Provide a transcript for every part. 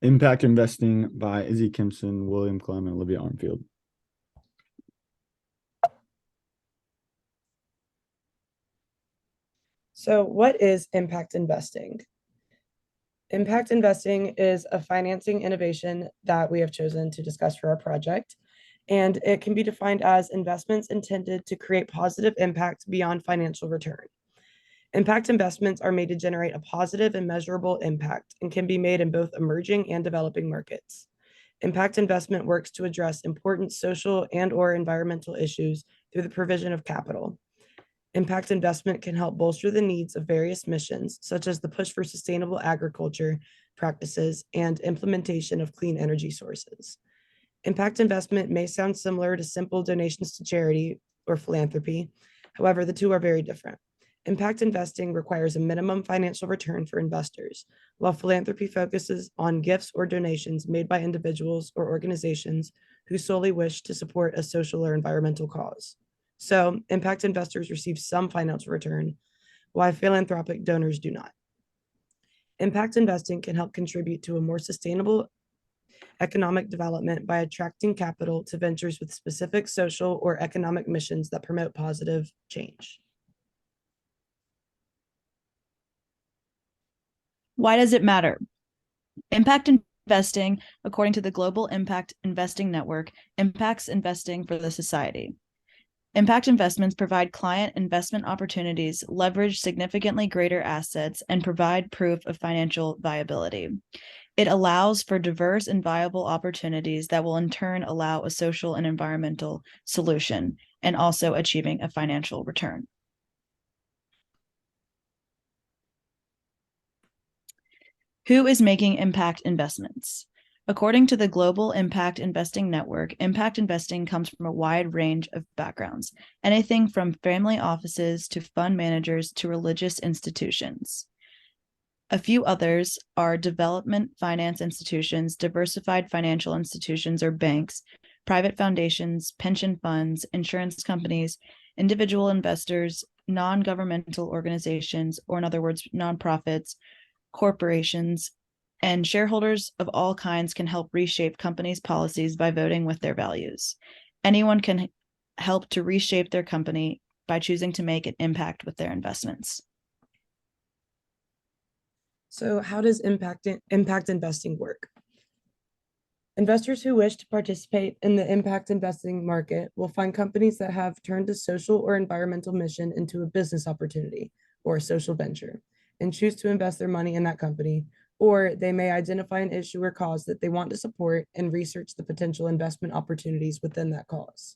Impact Investing by Izzy Kempson, William Clem, and Olivia Armfield. So, what is impact investing? Impact investing is a financing innovation that we have chosen to discuss for our project, and it can be defined as investments intended to create positive impact beyond financial return. Impact investments are made to generate a positive and measurable impact and can be made in both emerging and developing markets. Impact investment works to address important social and/or environmental issues through the provision of capital. Impact investment can help bolster the needs of various missions, such as the push for sustainable agriculture practices and implementation of clean energy sources. Impact investment may sound similar to simple donations to charity or philanthropy. However, the two are very different. Impact investing requires a minimum financial return for investors, while philanthropy focuses on gifts or donations made by individuals or organizations who solely wish to support a social or environmental cause. So, impact investors receive some financial return, while philanthropic donors do not. Impact investing can help contribute to a more sustainable economic development by attracting capital to ventures with specific social or economic missions that promote positive change. Why does it matter? Impact investing, according to the Global Impact Investing Network, impacts investing for the society. Impact investments provide client investment opportunities, leverage significantly greater assets, and provide proof of financial viability. It allows for diverse and viable opportunities that will in turn allow a social and environmental solution and also achieving a financial return. Who is making impact investments? According to the Global Impact Investing Network, impact investing comes from a wide range of backgrounds, anything from family offices to fund managers to religious institutions. A few others are development finance institutions, diversified financial institutions or banks, private foundations, pension funds, insurance companies, individual investors, non-governmental organizations, or in other words, nonprofits, corporations, and shareholders of all kinds can help reshape companies' policies by voting with their values. Anyone can help to reshape their company by choosing to make an impact with their investments. So, how does impact investing work? Investors who wish to participate in the impact investing market will find companies that have turned a social or environmental mission into a business opportunity or a social venture and choose to invest their money in that company, or they may identify an issue or cause that they want to support and research the potential investment opportunities within that cause.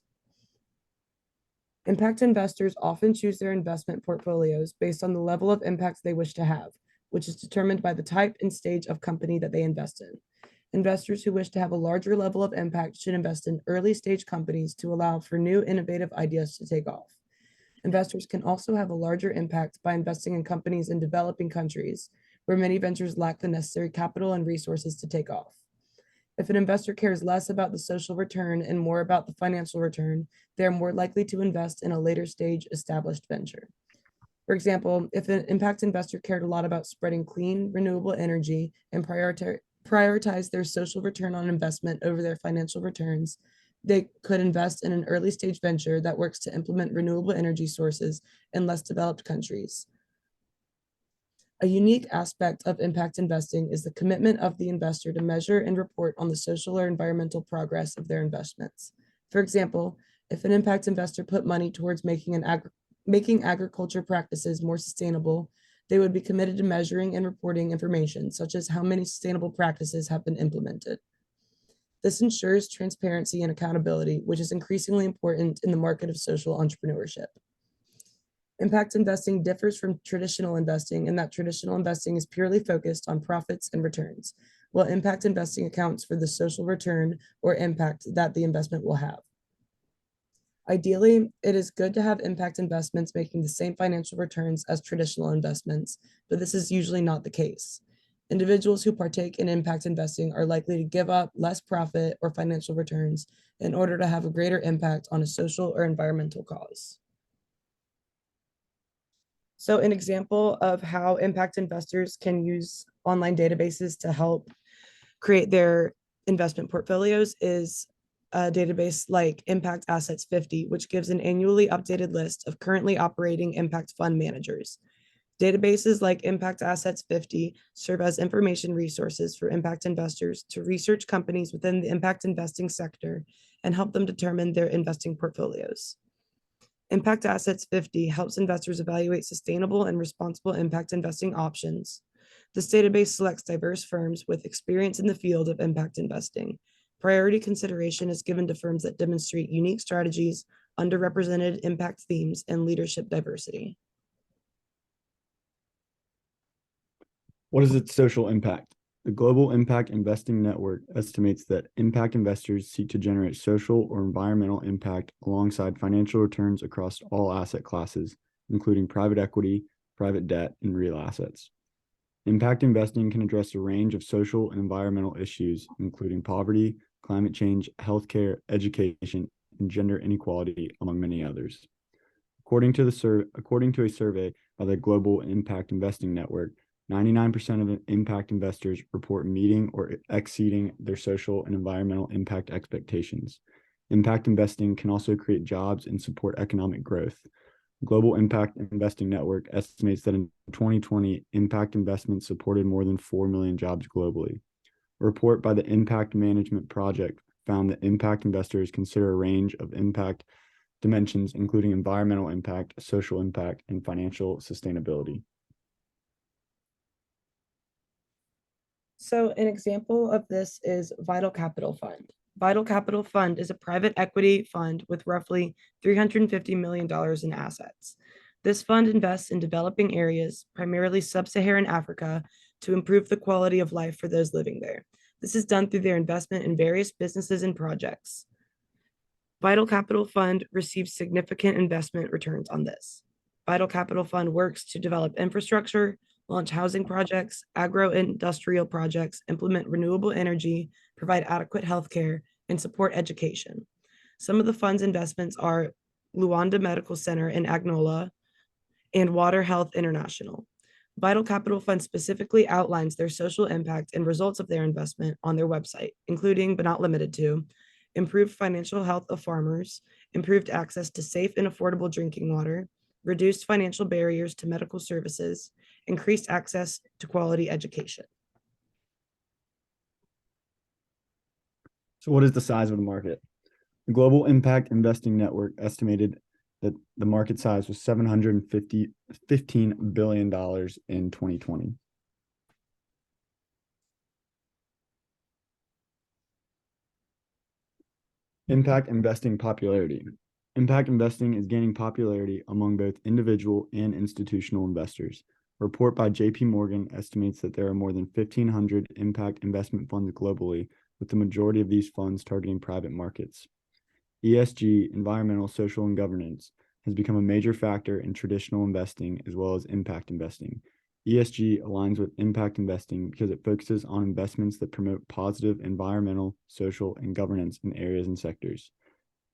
Impact investors often choose their investment portfolios based on the level of impact they wish to have, which is determined by the type and stage of company that they invest in. Investors who wish to have a larger level of impact should invest in early stage companies to allow for new innovative ideas to take off. Investors can also have a larger impact by investing in companies in developing countries where many ventures lack the necessary capital and resources to take off. If an investor cares less about the social return and more about the financial return, they are more likely to invest in a later stage established venture. For example, if an impact investor cared a lot about spreading clean, renewable energy and prioritize their social return on investment over their financial returns, they could invest in an early stage venture that works to implement renewable energy sources in less developed countries. A unique aspect of impact investing is the commitment of the investor to measure and report on the social or environmental progress of their investments. For example, if an impact investor put money towards making agriculture practices more sustainable, they would be committed to measuring and reporting information, such as how many sustainable practices have been implemented. This ensures transparency and accountability, which is increasingly important in the market of social entrepreneurship. Impact investing differs from traditional investing in that traditional investing is purely focused on profits and returns, while impact investing accounts for the social return or impact that the investment will have. Ideally, it is good to have impact investments making the same financial returns as traditional investments, but this is usually not the case. Individuals who partake in impact investing are likely to give up less profit or financial returns in order to have a greater impact on a social or environmental cause. So an example of how impact investors can use online databases to help create their investment portfolios is a database like Impact Assets 50, which gives an annually updated list of currently operating impact fund managers. Databases like Impact Assets 50 serve as information resources for impact investors to research companies within the impact investing sector and help them determine their investing portfolios. Impact Assets 50 helps investors evaluate sustainable and responsible impact investing options. This database selects diverse firms with experience in the field of impact investing. Priority consideration is given to firms that demonstrate unique strategies, underrepresented impact themes, and leadership diversity. What is its social impact? The Global Impact Investing Network estimates that impact investors seek to generate social or environmental impact alongside financial returns across all asset classes, including private equity, private debt, and real assets. Impact investing can address a range of social and environmental issues, including poverty, climate change, healthcare, education, and gender inequality, among many others. According to a survey by the Global Impact Investing Network, 99% of impact investors report meeting or exceeding their social and environmental impact expectations. Impact investing can also create jobs and support economic growth. Global Impact Investing Network estimates that in 2020, impact investments supported more than 4 million jobs globally. A report by the Impact Management Project found that impact investors consider a range of impact dimensions, including environmental impact, social impact, and financial sustainability. So an example of this is Vital Capital Fund. Vital Capital Fund is a private equity fund with roughly $350 million in assets. This fund invests in developing areas, primarily sub-Saharan Africa, to improve the quality of life for those living there. This is done through their investment in various businesses and projects. Vital Capital Fund receives significant investment returns on this. Vital Capital Fund works to develop infrastructure, launch housing projects, agro-industrial projects, implement renewable energy, provide adequate healthcare, and support education. Some of the fund's investments are Luanda Medical Center in Agnola and Water Health International. Vital Capital Fund specifically outlines their social impact and results of their investment on their website, including but not limited to improved financial health of farmers, improved access to safe and affordable drinking water, reduced financial barriers to medical services, increased access to quality education. So what is the size of the market? The Global Impact Investing Network estimated that the market size was $715 billion in 2020. Impact investing popularity. Impact investing is gaining popularity among both individual and institutional investors. A report by JP Morgan estimates that there are more than 1,500 impact investment funds globally, with the majority of these funds targeting private markets. ESG, environmental, social, and governance, has become a major factor in traditional investing as well as impact investing. ESG aligns with impact investing because it focuses on investments that promote positive environmental, social, and governance in areas and sectors.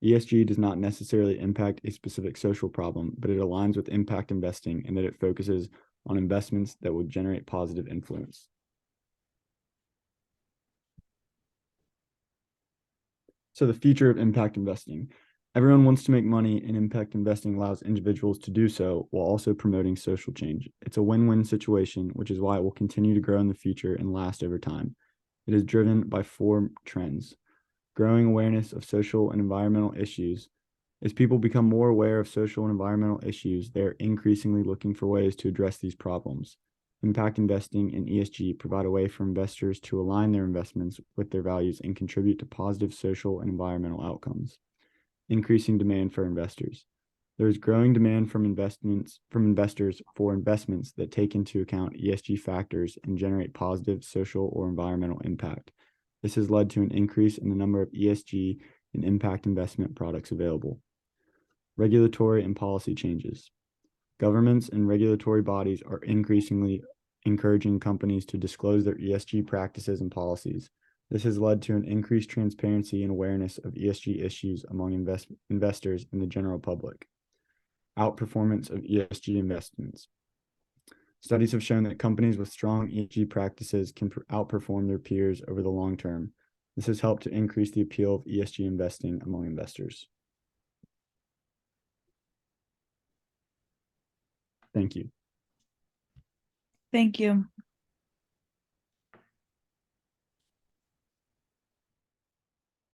ESG does not necessarily impact a specific social problem, but it aligns with impact investing in that it focuses on investments that will generate positive influence. So the future of impact investing. Everyone wants to make money, and impact investing allows individuals to do so while also promoting social change. It's a win-win situation, which is why it will continue to grow in the future and last over time. It is driven by 4 trends. Growing awareness of social and environmental issues. As people become more aware of social and environmental issues, they are increasingly looking for ways to address these problems. Impact investing and ESG provide a way for investors to align their investments with their values and contribute to positive social and environmental outcomes. Increasing demand for investors. There is growing demand from investors for investments that take into account ESG factors and generate positive social or environmental impact. This has led to an increase in the number of ESG and impact investment products available. Regulatory and policy changes. Governments and regulatory bodies are increasingly encouraging companies to disclose their ESG practices and policies. This has led to an increased transparency and awareness of ESG issues among investors and the general public. Outperformance of ESG investments. Studies have shown that companies with strong ESG practices can outperform their peers over the long term. This has helped to increase the appeal of ESG investing among investors. Thank you. Thank you.